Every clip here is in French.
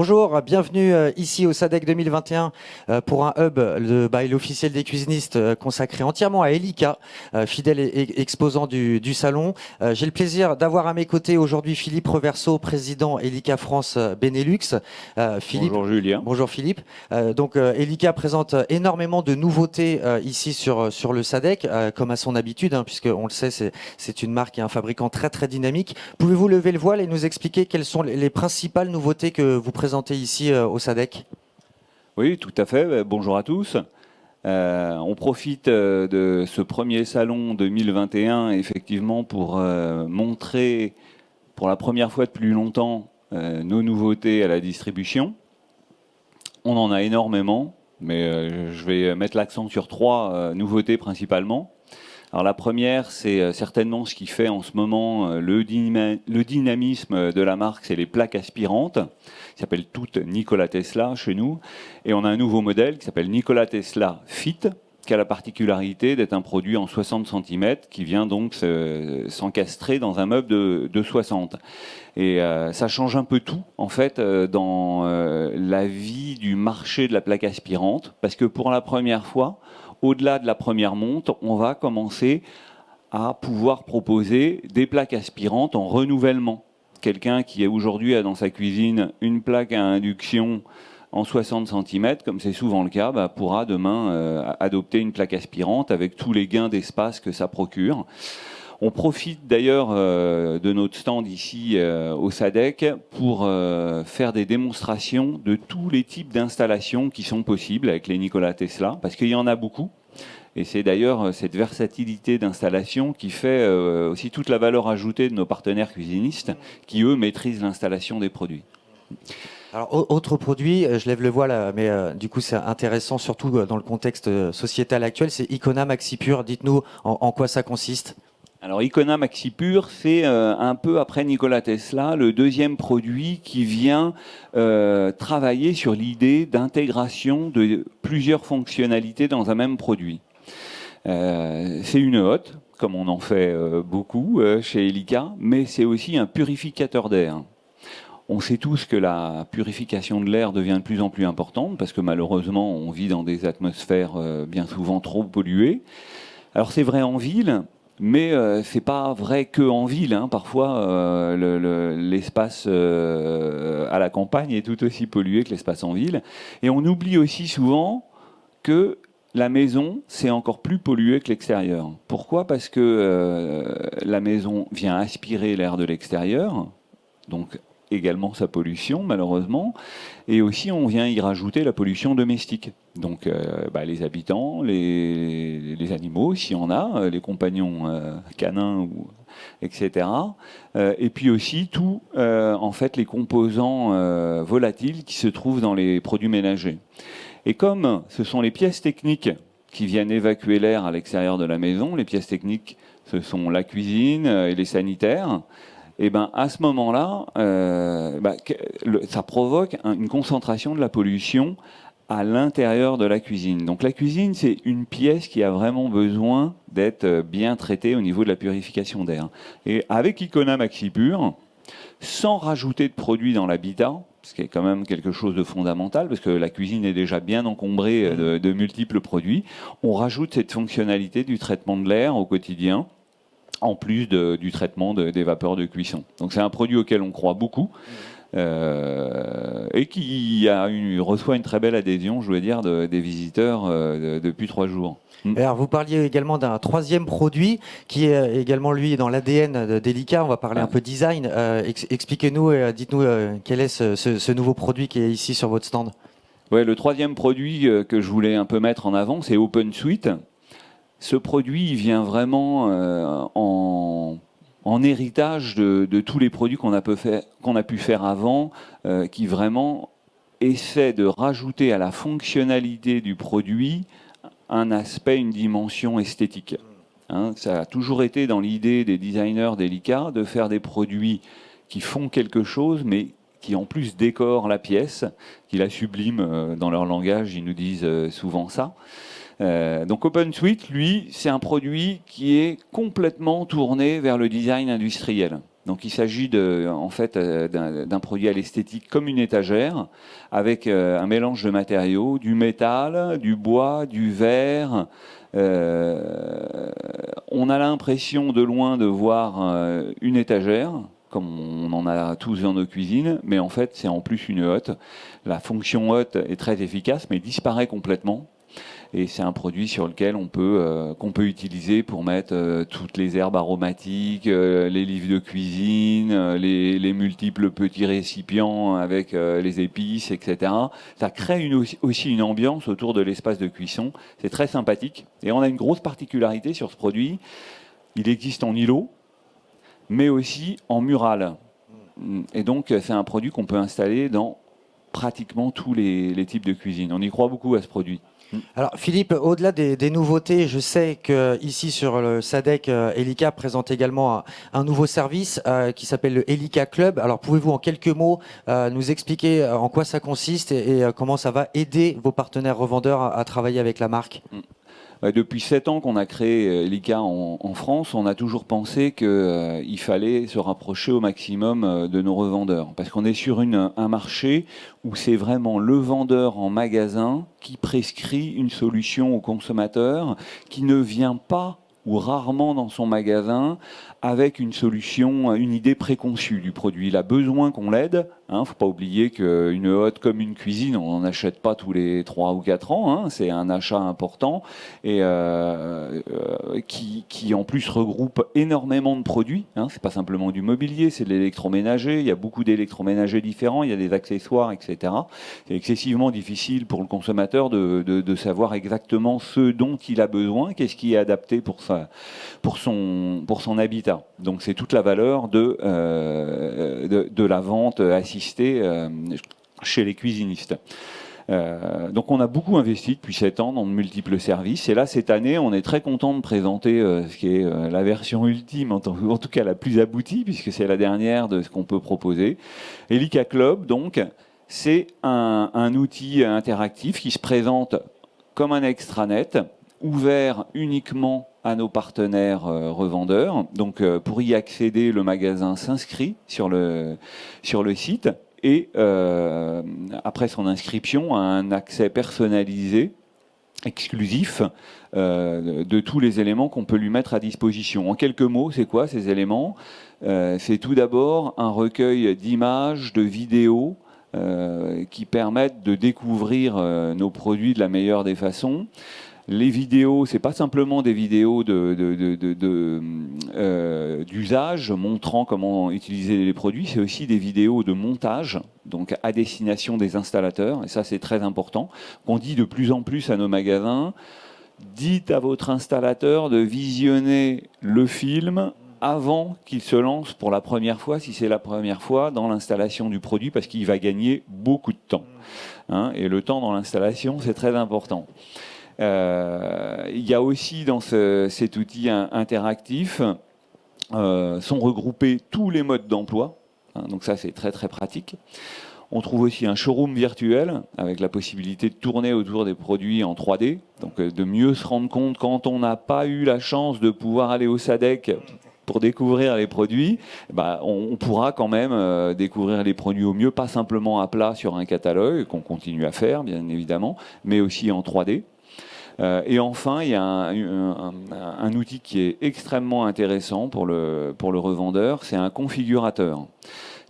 Bonjour, bienvenue ici au SADEC 2021 pour un hub by l'officiel des cuisinistes consacré entièrement à Elica, fidèle exposant du salon. J'ai le plaisir d'avoir à mes côtés aujourd'hui Philippe Reverso, président Elica France Benelux. Philippe, bonjour Julien. Bonjour Philippe. Donc Elica présente énormément de nouveautés ici sur le SADEC, comme à son habitude, puisque on le sait, c'est une marque et un fabricant très dynamique. Pouvez-vous lever le voile et nous expliquer quelles sont les principales nouveautés que vous présentez ici au SADEC? Oui, tout à fait. Bonjour à tous. On profite de ce premier salon 2021 effectivement pour montrer pour la première fois depuis longtemps nos nouveautés à la distribution. On en a énormément, mais je vais mettre l'accent sur trois nouveautés principalement. Alors la première, c'est certainement ce qui fait en ce moment le dynamisme de la marque, c'est les plaques aspirantes, qui s'appellent toutes Nikola Tesla chez nous. Et on a un nouveau modèle qui s'appelle Nikola Tesla Fit, qui a la particularité d'être un produit en 60 cm qui vient donc s'encastrer dans un meuble de 60. Et ça change un peu tout, en fait, dans la vie du marché de la plaque aspirante, parce que pour la première fois, au-delà de la première monte, on va commencer à pouvoir proposer des plaques aspirantes en renouvellement. Quelqu'un qui aujourd'hui a dans sa cuisine une plaque à induction en 60 cm, comme c'est souvent le cas, pourra demain adopter une plaque aspirante avec tous les gains d'espace que ça procure. On profite d'ailleurs de notre stand ici au SADEC pour faire des démonstrations de tous les types d'installations qui sont possibles avec les Nikola Tesla, parce qu'il y en a beaucoup. Et c'est d'ailleurs cette versatilité d'installation qui fait aussi toute la valeur ajoutée de nos partenaires cuisinistes qui, eux, maîtrisent l'installation des produits. Alors, autre produit, je lève le voile, mais du coup c'est intéressant, surtout dans le contexte sociétal actuel, c'est Icona MaxiPure. Dites-nous en quoi ça consiste. Alors Icona MaxiPure, c'est un peu après Nikola Tesla, le deuxième produit qui vient travailler sur l'idée d'intégration de plusieurs fonctionnalités dans un même produit. C'est une hotte, comme on en fait beaucoup chez Elica, mais c'est aussi un purificateur d'air. On sait tous que la purification de l'air devient de plus en plus importante, parce que malheureusement on vit dans des atmosphères bien souvent trop polluées. Alors c'est vrai en ville, mais c'est pas vrai que en ville. Parfois, l'espace à la campagne est tout aussi pollué que l'espace en ville. Et on oublie aussi souvent que la maison, c'est encore plus pollué que l'extérieur. Pourquoi ? Parce que la maison vient aspirer l'air de l'extérieur, donc également sa pollution, malheureusement, et aussi on vient y rajouter la pollution domestique. Donc les habitants, les animaux, s'il y en a, les compagnons canins, etc. Et puis aussi tout, en fait, les composants volatiles qui se trouvent dans les produits ménagers. Et comme ce sont les pièces techniques qui viennent évacuer l'air à l'extérieur de la maison, les pièces techniques, ce sont la cuisine et les sanitaires, et à ce moment-là, ça provoque une concentration de la pollution à l'intérieur de la cuisine. Donc la cuisine, c'est une pièce qui a vraiment besoin d'être bien traitée au niveau de la purification d'air. Et avec Icona MaxiPure, sans rajouter de produits dans l'habitat, ce qui est quand même quelque chose de fondamental, parce que la cuisine est déjà bien encombrée de multiples produits, on rajoute cette fonctionnalité du traitement de l'air au quotidien, en plus du traitement des vapeurs de cuisson. Donc c'est un produit auquel on croit beaucoup et qui reçoit une très belle adhésion, je veux dire, des visiteurs depuis 3 jours. Alors vous parliez également d'un troisième produit qui est également lui dans l'ADN d'Elica. On va parler un peu design. Expliquez-nous, dites-nous quel est ce nouveau produit qui est ici sur votre stand. Ouais, le troisième produit que je voulais un peu mettre en avant, c'est OpenSuite. Ce produit, il vient vraiment en héritage de tous les produits qu'on a pu faire avant, qui vraiment essaient de rajouter à la fonctionnalité du produit un aspect, une dimension esthétique. Ça a toujours été dans l'idée des designers d'Elica de faire des produits qui font quelque chose, mais qui en plus décorent la pièce, qui la subliment dans leur langage, ils nous disent souvent ça. Donc OpenSuite, lui, c'est un produit qui est complètement tourné vers le design industriel. Donc il s'agit en fait d'un produit à l'esthétique comme une étagère, avec un mélange de matériaux, du métal, du bois, du verre. On a l'impression de loin de voir une étagère, comme on en a tous dans nos cuisines, mais en fait c'est en plus une hotte. La fonction hotte est très efficace, mais disparaît complètement. Et c'est un produit sur lequel qu'on peut utiliser pour mettre toutes les herbes aromatiques, les livres de cuisine, les multiples petits récipients avec les épices, etc. Ça crée aussi une ambiance autour de l'espace de cuisson. C'est très sympathique. Et on a une grosse particularité sur ce produit. Il existe en îlot, mais aussi en mural. Et donc c'est un produit qu'on peut installer dans pratiquement tous les types de cuisine. On y croit beaucoup à ce produit. Alors Philippe, au-delà des nouveautés, je sais que ici sur le SADEC, Elica présente également un nouveau service qui s'appelle le Elica Club. Alors pouvez-vous en quelques mots nous expliquer en quoi ça consiste et comment ça va aider vos partenaires revendeurs à travailler avec la marque? Depuis 7 ans qu'on a créé Elica en France, on a toujours pensé qu'il fallait se rapprocher au maximum de nos revendeurs. Parce qu'on est sur un marché où c'est vraiment le vendeur en magasin qui prescrit une solution au consommateur, qui ne vient pas ou rarement dans son magasin avec une solution, une idée préconçue du produit. Il a besoin qu'on l'aide. Hein, faut pas oublier qu'une hotte comme une cuisine, on n'en achète pas tous les 3 ou 4 ans. Hein, c'est un achat important et qui en plus regroupe énormément de produits. Hein, c'est pas simplement du mobilier, c'est de l'électroménager. Il y a beaucoup d'électroménagers différents. Il y a des accessoires, etc. C'est excessivement difficile pour le consommateur de savoir exactement ce dont il a besoin, qu'est-ce qui est adapté pour son habitat. Donc c'est toute la valeur de la vente assistée chez les cuisinistes. Donc on a beaucoup investi depuis 7 ans dans de multiples services. Et là, cette année, on est très content de présenter ce qui est la version ultime, en tout cas la plus aboutie, puisque c'est la dernière de ce qu'on peut proposer. Elica Club, donc, c'est un outil interactif qui se présente comme un extranet, ouvert uniquement à nos partenaires revendeurs. Donc pour y accéder, le magasin s'inscrit sur le site et après son inscription, a un accès personnalisé, exclusif, de tous les éléments qu'on peut lui mettre à disposition. En quelques mots, c'est quoi ces éléments? C'est tout d'abord un recueil d'images, de vidéos qui permettent de découvrir nos produits de la meilleure des façons. Les vidéos, c'est pas simplement des vidéos d'usage montrant comment utiliser les produits, c'est aussi des vidéos de montage, donc à destination des installateurs, et ça c'est très important. On dit de plus en plus à nos magasins, dites à votre installateur de visionner le film avant qu'il se lance pour la première fois, si c'est la première fois, dans l'installation du produit, parce qu'il va gagner beaucoup de temps. Hein, et le temps dans l'installation, c'est très important. Il y a aussi dans cet outil interactif sont regroupés tous les modes d'emploi. Hein, donc ça, c'est très très pratique. On trouve aussi un showroom virtuel avec la possibilité de tourner autour des produits en 3D. Donc de mieux se rendre compte quand on n'a pas eu la chance de pouvoir aller au SADEC pour découvrir les produits, bah, on pourra quand même découvrir les produits au mieux, pas simplement à plat sur un catalogue, qu'on continue à faire bien évidemment, mais aussi en 3D. Et enfin, il y a un outil qui est extrêmement intéressant pour le revendeur, c'est un configurateur.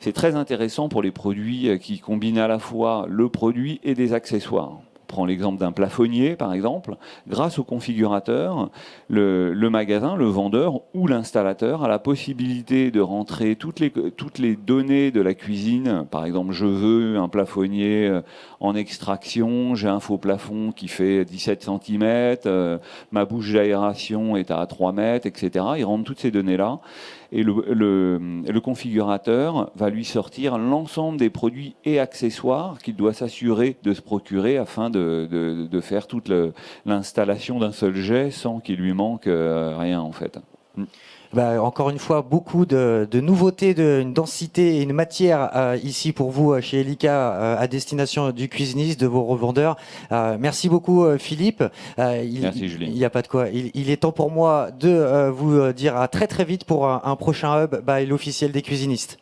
C'est très intéressant pour les produits qui combinent à la fois le produit et des accessoires. On prend l'exemple d'un plafonnier, par exemple. Grâce au configurateur, le magasin, le vendeur ou l'installateur a la possibilité de rentrer toutes les données de la cuisine. Par exemple, je veux un plafonnier en extraction, j'ai un faux plafond qui fait 17 cm, ma bouche d'aération est à 3 mètres, etc. Il rentre toutes ces données-là. Et le configurateur va lui sortir l'ensemble des produits et accessoires qu'il doit s'assurer de se procurer afin de faire toute l'installation d'un seul jet sans qu'il lui manque rien en fait. Bah, encore une fois, beaucoup de nouveautés, une densité et une matière ici pour vous chez Elica à destination du cuisiniste, de vos revendeurs. Merci beaucoup Philippe. Merci Julien. Il n'y a pas de quoi. Il est temps pour moi de vous dire à très très vite pour un prochain hub by l'officiel des cuisinistes.